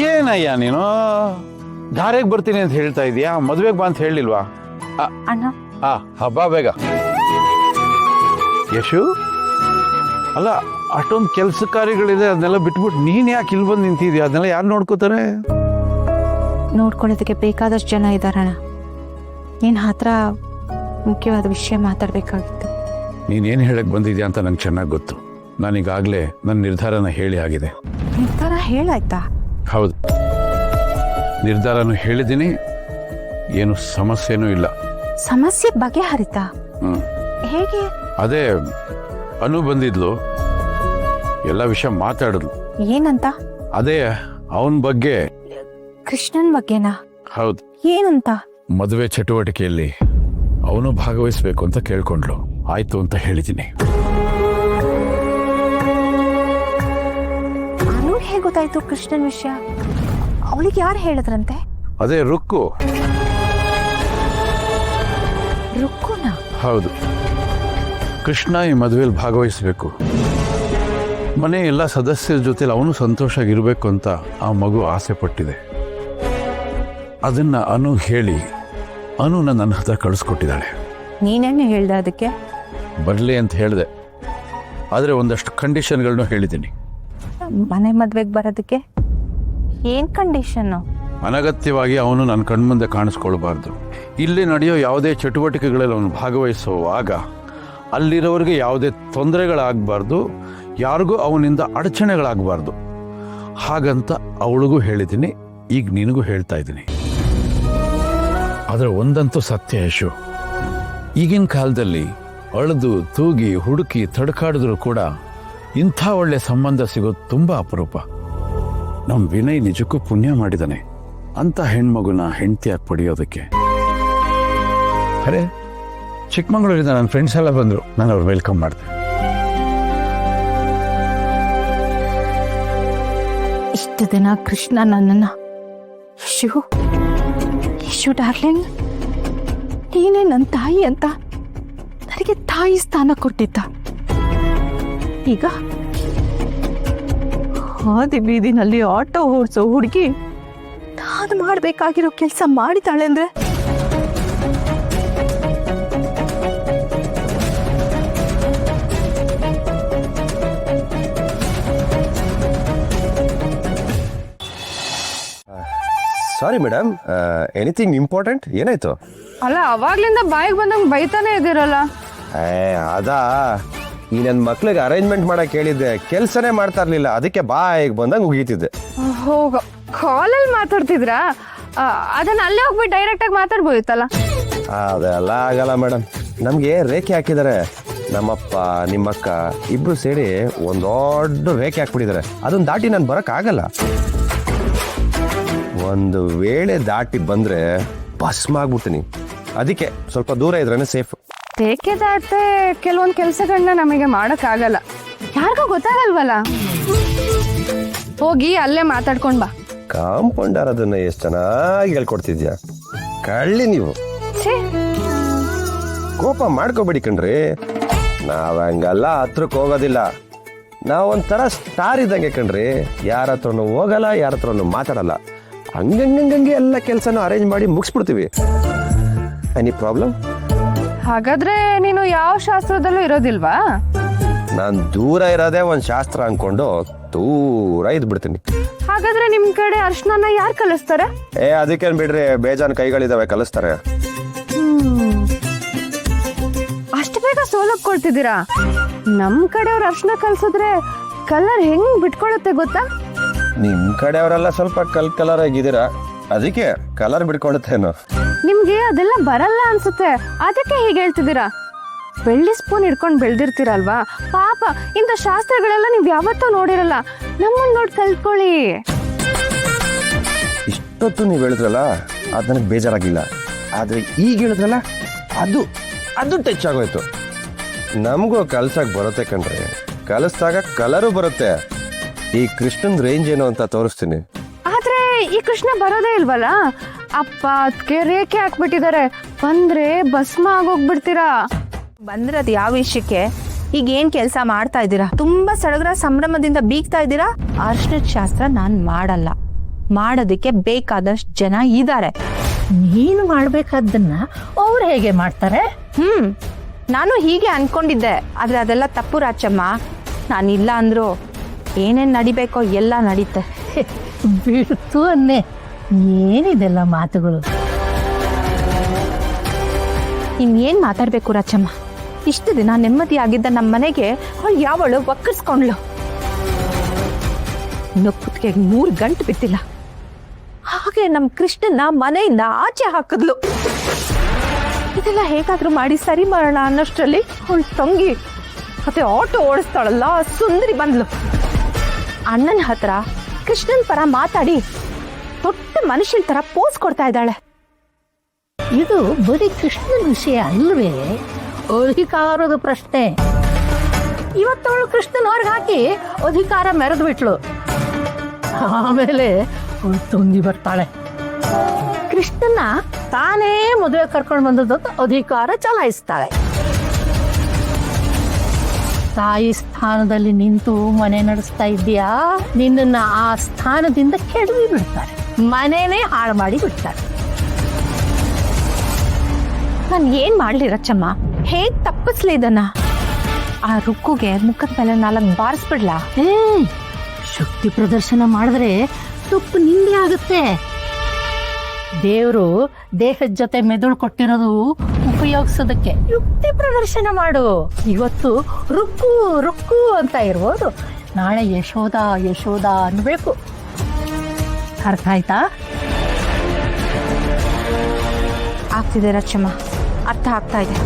ಏನಯ್ಯ ನೀನು ಧಾರೆಗೆ ಬರ್ತೀನಿ ಅಂತ ಹೇಳ್ತಾ ಇದೀಯಾ? ಮದ್ವೆಗೆ ಬಾ ಅಂತ ಹೇಳಿಲ್ವಾ? ಅಣ್ಣ ಹಬ್ಬ ಬೇಗ. ಯಶು, ಅಲ್ಲ ಅಷ್ಟೊಂದು ಕೆಲಸ ಕಾರ್ಯಗಳಿದೆ, ಅದನ್ನೆಲ್ಲ ಬಿಟ್ಬಿಟ್ಟು ನೀನ್ ಯಾಕೆ ಇಲ್ಲಿ ಬಂದು ನಿಂತಿದ್ಯಾ? ಅದನ್ನೆಲ್ಲ ಯಾರು ನೋಡ್ಕೋತಾರೆ? ನೋಡ್ಕೊಳ್ಳೋದಕ್ಕೆ ಬೇಕಾದಷ್ಟು ಜನ ಇದ್ದಾರಣ್ಣ. ನಿನ್ನ ಹತ್ರ ಮುಖ್ಯವಾದ ವಿಷಯ ಮಾತಾಡ್ಬೇಕಾಗಿತ್ತು. ನೀನೇನು ಹೇಳಕ್ ಬಂದಿದ್ಯಾ ಅಂತ ನಂಗೆ ಚೆನ್ನಾಗಿ ಗೊತ್ತು. ನಾನೀಗಾಗಲೇ ನನ್ನ ನಿರ್ಧಾರನ ಹೇಳಿ ಆಗಿದೆ. ನಿರ್ಧಾರ ಹೇಳಾಯ್ತಾ? ಹೌದು, ನಿರ್ಧಾರನೂ ಹೇಳಿದ್ದೀನಿ, ಏನು ಸಮಸ್ಯೆನೂ ಇಲ್ಲ. ಸಮಸ್ಯೆ ಬಗೆಹರಿತಾ? ಹೇಗೆ? ಅದೇ ಅನು ಬಂದಿದ್ಲು, ಎಲ್ಲ ವಿಷಯ ಮಾತಾಡಿದ್ಲು. ಏನಂತ? ಅದೇ ಅವನ ಬಗ್ಗೆ. ಕೃಷ್ಣನ್ ಬಗ್ಗೆನಾ? ಹೌದು. ಏನಂತ? ಮದುವೆ ಚಟುವಟಿಕೆಯಲ್ಲಿ ಅವನು ಭಾಗವಹಿಸ್ಬೇಕು ಅಂತ ಕೇಳ್ಕೊಂಡ್ಲು. ಆಯ್ತು ಅಂತ ಹೇಳಿದ್ದೀನಿ. ಅನು ಹೇಗೆ ಗೊತ್ತಾಯ್ತು ಕೃಷ್ಣನ್ ವಿಷಯ? ಅವಳಿಗೆ ಯಾರು ಹೇಳಿದ್ರಂತೆ? ಅದೇ ರುಕ್ಕು. ರುಕ್ಕುನಾ? ಹೌದು. ಕೃಷ್ಣ ಈ ಮದುವೆಯಲ್ಲಿ ಭಾಗವಹಿಸ್ಬೇಕು, ಮನೆ ಎಲ್ಲ ಸದಸ್ಯರ ಜೊತೆಲಿ ಅವನು ಸಂತೋಷವಾಗಿರ್ಬೇಕು ಅಂತ ಆ ಮಗು ಆಸೆ ಪಟ್ಟಿದೆ. ಅದನ್ನ ಅನು ಹೇಳಿ ಅನುನ ನನ್ನ ಹತ್ರ ಕಳಿಸ್ಕೊಟ್ಟಿದ್ದಾಳೆ. ನೀನೇನು ಹೇಳ್ದೆ ಅದಕ್ಕೆ? ಬರಲಿ ಅಂತ ಹೇಳಿದೆ, ಆದರೆ ಒಂದಷ್ಟು ಕಂಡೀಷನ್ಗಳನ್ನೂ ಹೇಳಿದ್ದೀನಿ. ಮನೆ ಮದ್ವೆಗೆ ಬರೋದಕ್ಕೆ ಏನ್ ಕಂಡೀಷನ್ನು? ಅನಗತ್ಯವಾಗಿ ಅವನು ನನ್ನ ಕಣ್ಮುಂದೆ ಕಾಣಿಸ್ಕೊಳ್ಬಾರ್ದು. ಇಲ್ಲಿ ನಡೆಯೋ ಯಾವುದೇ ಚಟುವಟಿಕೆಗಳಲ್ಲಿ ಅವನು ಭಾಗವಹಿಸುವಾಗ ಅಲ್ಲಿರೋರಿಗೆ ಯಾವುದೇ ತೊಂದರೆಗಳಾಗಬಾರ್ದು, ಯಾರಿಗೂ ಅವನಿಂದ ಅಡಚಣೆಗಳಾಗಬಾರ್ದು. ಹಾಗಂತ ಅವಳಿಗೂ ಹೇಳಿದ್ದೀನಿ, ಈಗ ನಿನಗೂ ಹೇಳ್ತಾ ಇದ್ದೀನಿ. ಆದರೆ ಒಂದಂತೂ ಸತ್ಯ ಯಶು, ಈಗಿನ ಕಾಲದಲ್ಲಿ ಅಳೆದು ತೂಗಿ ಹುಡುಕಿ ತಡ್ಕಾಡಿದ್ರು ಕೂಡ ಇಂಥ ಒಳ್ಳೆ ಸಂಬಂಧ ಸಿಗೋದು ತುಂಬ ಅಪರೂಪ. ನಮ್ಮ ವಿನಯ್ ನಿಜಕ್ಕೂ ಪುಣ್ಯ ಮಾಡಿದಾನೆ ಅಂತ ಹೆಣ್ಮಗುನ ಹೆಂಡತಿಯಾಗಿ ಪಡೆಯೋದಕ್ಕೆ. ಅರೆ, ಚಿಕ್ಕಮಗಳೂರಿಂದ ನನ್ನ ಫ್ರೆಂಡ್ಸ್ ಎಲ್ಲ ಬಂದರು, ನಾನು ಅವ್ರು ವೆಲ್ಕಮ್ ಮಾಡ್ದೆ. ಇಷ್ಟು ದಿನ ಕೃಷ್ಣ ನನ್ನನ್ನ ಯಶು ಡಾರ್ಲಿಂಗ್, ನೀನೇ ನನ್ನ ತಾಯಿ ಅಂತ ನನಗೆ ತಾಯಿ ಸ್ಥಾನ ಕೊಟ್ಟಿದ್ದ. ಈಗ ಹಾದಿ ಬೀದಿನಲ್ಲಿ ಆಟೋ ಓಡಿಸೋ ಹುಡುಗಿ ನಾನು ಮಾಡಬೇಕಾಗಿರೋ ಕೆಲಸ ಮಾಡಿದಾಳೆ ಅಂದ್ರೆ ಸಾರಿ ಮೇಡಮ್, ಎನಿಥಿಂಗ್ ಇಂಪಾರ್ಟೆಂಟ್? ಏನಾಯ್ತು? ಅಲ್ಲ, ಅವಾಗ್ಲಿಂದ ಬಾಯಿಗೆ ಬಂದಂಗೆ ಬೈತಾನೆ ಇದ್ದೀರಲ್ಲ. ಅದಾ, ಈ ನನ್ನ ಮಕ್ಳಿಗೆ ಅರೇಂಜ್ಮೆಂಟ್ ಮಾಡಕ್ ಹೇಳಿದ್ದೆ, ಕೆಲಸನೇ ಮಾಡ್ತಾ ಇರ್ಲಿಲ್ಲ, ಅದಕ್ಕೆ ಬಾಯಿಗೆ ಬಂದಂಗೆ ಉಗೀತಿದ್ದೆ. ಹೋಗ ಕಾಲಲ್ಲಿ ಮಾತಾಡ್ತಿದ್ರಾ? ಅದನ್ನ ಅಲ್ಲೇ ಹೋಗ್ಬಿಟ್ಟು ಡೈರೆಕ್ಟ್ ಆಗಿ ಮಾತಾಡ್ಬೋದಿತ್ತಲ್ಲ. ಅದೆಲ್ಲ ಆಗಲ್ಲ ಮೇಡಮ್, ನಮ್ಗೆ ರೇಖೆ ಹಾಕಿದ್ದಾರೆ. ನಮ್ಮಪ್ಪ ನಿಮ್ಮಕ್ಕ ಇಬ್ರು ಸೇರಿ ಒಂದ್ ದೊಡ್ಡ ರೇಖೆ ಹಾಕ್ಬಿಟ್ಟಿದ್ದಾರೆ. ಅದನ್ನ ದಾಟಿ ನಾನು ಬರಕ್ ಆಗಲ್ಲ. ಒಂದು ವೇಳೆ ದಾಟಿ ಬಂದ್ರೆ ಭಸ್ಮ ಆಗ್ಬಿಡ್ತೀನಿ. ಅದಕ್ಕೆ ಸ್ವಲ್ಪ ದೂರ ಇದ್ರೇನೆ ಸೇಫ್. ರೇಖೆ ದಾಟೆ ಕೆಲವೊಂದು ಕೆಲಸಗಳನ್ನ ನಮಗೆ ಮಾಡಕ್ ಆಗಲ್ಲ, ಯಾರಿಗೂ ಗೊತ್ತಾಗಲ್ವಲ್ಲ. ಹೋಗಿ ಅಲ್ಲೇ ಮಾತಾಡ್ಕೊಂಡ್ ಬಾ. ಕಾಂಪೌಂಡರ್ ಅದನ್ನ ಎಷ್ಟು ಚೆನ್ನಾಗಿ ಹೇಳ್ಕೊಡ್ತಿದ್ಯಾ. ಕಳ್ಳಿ ನೀವು. ಕೋಪ ಮಾಡ್ಕೋಬೇಡಿ ಕಣ್ರಿ, ನಾವ್ ಹಂಗಲ್ಲ ಹತ್ರಕ್ಕೆ ಹೋಗೋದಿಲ್ಲ. ನಾವೊಂಥರ ಸ್ಟಾರ್ ಇದ್ದಂಗೆ ಕಣ್ರಿ, ಯಾರ ಹತ್ರನು ಹೋಗಲ್ಲ, ಯಾರ ಹತ್ರನು ಮಾತಾಡಲ್ಲ. ಹಂಗಂಗಂಗೆ ಎಲ್ಲ ಕೆಲಸನೂ ಅರೇಂಜ್ ಮಾಡಿ ಮುಗಿಸ್ಬಿಡ್ತೀವಿ. Any problem? ಹಾಗಾದ್ರೆ ನೀನು ಯಾವ ಶಾಸ್ತ್ರದಲ್ಲೂ ಇರೋದಿಲ್ವಾ? ನಾನು ದೂರ ಇರೋದೇ ಒಂದು ಶಾಸ್ತ್ರ ಅನ್ಕೊಂಡು ದೂರ ಇದ್ಬಿಡ್ತೀನಿ. ಹಾಗಾದ್ರೆ ನಿಮ್ ಕಡೆ ಅರ್ಶನ ಯಾರು ಕಲಿಸ್ತಾರೆ? ಅದಕ್ಕೇನ್ ಬಿಡ್ರಿ, ಬೇಜಾನ್ ಕೈಗಳಿದಾವೆ, ಕಲಿಸ್ತಾರೆ. ಅಷ್ಟು ಬೇಗ ಸೋಲಪ್ಕೊಳ್ತಿದ್ದೀರಾ? ನಮ್ ಕಡೆಯವ್ರು ಅರ್ಶನ ಕಲ್ಸಿದ್ರೆ ಕಲರ್ ಹೆಂಗ್ ಬಿಟ್ಕೊಳತ್ತೆ ಗೊತ್ತಾ? ನಿಮ್ ಕಡೆಯವರೆಲ್ಲ ಸ್ವಲ್ಪ ಕಲರ್ ಆಗಿದ್ದೀರಾ, ಅದಕ್ಕೆ ಕಲರ್ ಬಿಡ್ಕೊಳುತ್ತೇನೋ. ನಿಮ್ಗೆ ಅದೆಲ್ಲ ಬರಲ್ಲ ಅನ್ಸುತ್ತೆ, ಅದಕ್ಕೆ ಹೀಗೆ ಹೇಳ್ತಿದ್ದೀರಾ. ಬೆಳ್ಳಿ ಸ್ಪೂನ್ ಹಿಡ್ಕೊಂಡು ಬೆಳ್ದಿರ್ತೀರಲ್ವಾ, ಪಾಪ ಇಂಥ ಶಾಸ್ತ್ರಗಳೆಲ್ಲ ನೀವ್ ಯಾವತ್ತೂ ನೋಡಿರಲ್ಲ. ನಮ್ಮನ್ನ ನೋಡಿ ಕಲ್ತ್ಕೊಳ್ಳಿ. ಇಷ್ಟೊತ್ತು ನೀವು ಹೇಳಿದ್ರಲ್ಲ, ಅದು ನನಗೆ ಬೇಜಾರಾಗಿಲ್ಲ. ಆದ್ರೆ ಈಗ ಹೇಳಿದ್ರಲ್ಲ, ಅದು ಟಚ್ ಆಗೋಯ್ತು. ನಮಗೂ ಕಲ್ಸಕ್ ಬರುತ್ತೆ ಕಣ್ರಿ, ಕಲಿಸ್ದಾಗ ಕಲರು ಬರುತ್ತೆ. ಈ ಕೃಷ್ಣನ್ ರೇಂಜ್ ಏನು ಅಂತ ತೋರಿಸ್ತೀನಿ. ಆದ್ರೆ ಈ ಕೃಷ್ಣ ಬರೋದೇ ಇಲ್ವಲ್ಲ. ಅಪ್ಪ ಅದಕ್ಕೆ ರೇಖೆ ಹಾಕ್ಬಿಟ್ಟಿದ್ದಾರೆ, ಬಂದ್ರೆ ಭಸ್ಮ ಆಗೋಗ್ಬಿಡ್ತೀರಾ. ಬಂದ್ರೆ ಅದು ಯಾವ ವಿಷಯಕ್ಕೆ? ಈಗ ಏನ್ ಕೆಲಸ ಮಾಡ್ತಾ ಇದ್ದೀರಾ? ತುಂಬಾ ಸಡಗರ ಸಂಭ್ರಮದಿಂದ ಬೀಗ್ತಾ ಇದ್ದೀರಾ. ಅರ್ಶಿನದ ಶಾಸ್ತ್ರ ನಾನ್ ಮಾಡಲ್ಲ. ಮಾಡೋದಕ್ಕೆ ಬೇಕಾದಷ್ಟು ಜನ ಇದ್ದಾರೆ. ನೀನು ಮಾಡ್ಬೇಕಾದ್ದನ್ನ ಅವ್ರು ಹೇಗೆ ಮಾಡ್ತಾರೆ? ನಾನು ಹೀಗೆ ಅನ್ಕೊಂಡಿದ್ದೆ, ಆದ್ರೆ ಅದೆಲ್ಲ ತಪ್ಪು ರಾಚಮ್ಮ. ನಾನಿಲ್ಲ ಅಂದ್ರು ಏನೇನ್ ನಡಿಬೇಕೋ ಎಲ್ಲ ನಡೀತೆ. ಬಿಡ್ತು ಅನ್ನೆ, ಏನಿದೆಲ್ಲ ಮಾತುಗಳು? ಇನ್ನೇನ್ ಮಾತಾಡ್ಬೇಕು ರಾಚಮ್ಮ? ಇಷ್ಟು ದಿನ ನೆಮ್ಮದಿಯಾಗಿದ್ದ ನಮ್ಮ ಮನೆಗೆ ಅವಳು ಯಾವಳು ಒಕ್ಕರ್ಸ್ಕೊಂಡ್ಲು. ನೊಪ್ಪುತ್ಗೆ 3 ಗಂಟು ಬಿಟ್ಟಿಲ್ಲ. ಹಾಗೆ ನಮ್ ಕೃಷ್ಣನ್ನ ಮನೆಯಿಂದ ಆಚೆ ಹಾಕಿದ್ಲು. ಇದೆಲ್ಲ ಹೇಗಾದ್ರೂ ಮಾಡಿ ಸರಿ ಮಾಡೋಣ ಅನ್ನೋಷ್ಟರಲ್ಲಿ ಅವಳು ತಂಗಿ ಮತ್ತೆ ಆಟೋ ಓಡಿಸ್ತಾಳಲ್ಲ ಸುಂದರಿ ಬಂದ್ಲು. ಅಣ್ಣನ ಹತ್ರ ಕೃಷ್ಣನ್ ಪರ ಮಾತಾಡಿ ದೊಡ್ಡ ಮನುಷ್ಯನ ತರ ಪೋಸ್ ಕೊಡ್ತಾ ಇದ್ದಾಳೆ. ಇದು ಬರೀ ಕೃಷ್ಣನ ವಿಷಯ ಅಲ್ವೇ, ಅಧಿಕಾರದ ಪ್ರಶ್ನೆ. ಇವತ್ತವಳು ಕೃಷ್ಣನ ಹೊರಗೆ ಹಾಕಿ ಅಧಿಕಾರ ಮೆರೆದು ಬಿಟ್ಲು. ಆಮೇಲೆ ಅವಳು ತುಂಗಿ ಬರ್ತಾಳೆ. ಕೃಷ್ಣನ ತಾನೇ ಮದುವೆ ಕರ್ಕೊಂಡು ಬಂದದ್ದು ಅಧಿಕಾರ ಚಲಾಯಿಸ್ತಾಳೆ. ತಾಯಿ ಸ್ಥಾನದಲ್ಲಿ ನಿಂತು ಮನೆ ನಡೆಸ್ತಾ ಇದ್ದೀಯಾ, ನಿನ್ನನ್ನ ಆ ಸ್ಥಾನದಿಂದ ಕೆಡವಿ ಬಿಡ್ತಾರೆ, ಮನೆನೇ ಹಾಳು ಮಾಡಿ ಬಿಡ್ತಾರೆ. ನಾನು ಏನ್ ಮಾಡ್ಲಿ ರಚ್ಚಮ್ಮ? ಹೇಗ್ ತಪ್ಪಿಸ್ಲಿ ಇದನ್ನ? ಆ ರುಕ್ಕುಗೆ ಮುಖದ ಮೇಲೆ 4 ಬಾರಿಸ್ಬಿಡ್ಲಾ? ಶಕ್ತಿ ಪ್ರದರ್ಶನ ಮಾಡಿದ್ರೆ ತುಪ್ಪು ನಿಂದೆ ಆಗುತ್ತೆ. ದೇವರು ದೇಹದ ಜೊತೆ ಮೆದುಳು ಕೊಟ್ಟಿರೋದು ಉಪಯೋಗಿಸೋದಕ್ಕೆ. ಯುಕ್ತಿ ಪ್ರದರ್ಶನ ಮಾಡು. ಇವತ್ತು ರುಕ್ಕು ರುಕ್ಕು ಅಂತ ಇರ್ಬೋದು, ನಾಳೆ ಯಶೋಧ ಯಶೋಧ ಅನ್ಬೇಕು. ಅರ್ಥ ಆಯ್ತಾ? ಆಗ್ತಿದೆ ರಚ್ಚಮ್ಮ, ಅರ್ಥ ಆಗ್ತಾ ಇದೆ.